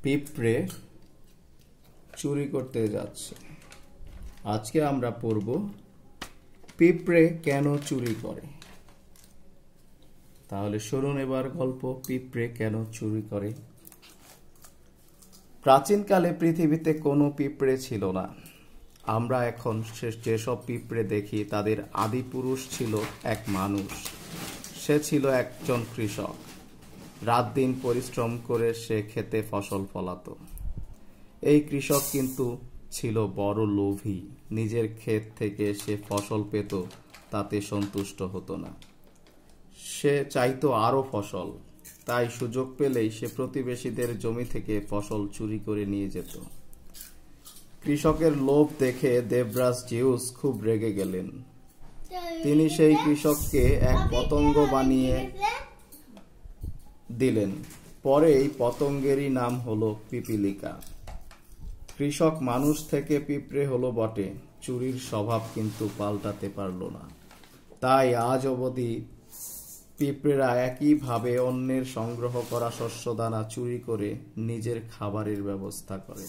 পিঁপড়ে চুরি করতে যাচ্ছে। আজকে আমরা পড়ব পিঁপড়ে কেন চুরি করে। তাহলে শুনুন এবার গল্প, পিঁপড়ে কেন চুরি করে। প্রাচীনকালে পৃথিবীতে কোনো পিঁপড়ে ছিল না। আমরা এখন যেসব পিঁপড়ে দেখি তাদের আদিপুরুষ ছিল এক মানুষ। সে ছিল একজন কৃষক। রাত দিন পরিশ্রম করে সে খেতে ফসল ফলাতো। এই কৃষক কিন্তু ছিল বড় লোভী। নিজের ক্ষেত থেকে সে ফসল পেত, তাতে সন্তুষ্ট হতো না। সে চাইতো আরো ফসল। তাই সুযোগ পেলেই সে প্রতিবেশীদের জমি থেকে ফসল চুরি করে নিয়ে যেত। কৃষকের লোভ দেখে দেবরাজ জিউস খুব রেগে গেলেন। তিনি সেই কৃষককে এক পতঙ্গ বানিয়ে দিলেন। পরে এই পতঙ্গেরই নাম হলো পিপীলিকা। কৃষক মানুষ থেকে পিঁপড়ে হলো বটে, চুরির স্বভাব কিন্তু পাল্টাতে পারল না। তাই আজ অবধি পিঁপড়েরা একইভাবে অন্যের সংগ্রহ করা শস্যদানা চুরি করে নিজের খাবারের ব্যবস্থা করে।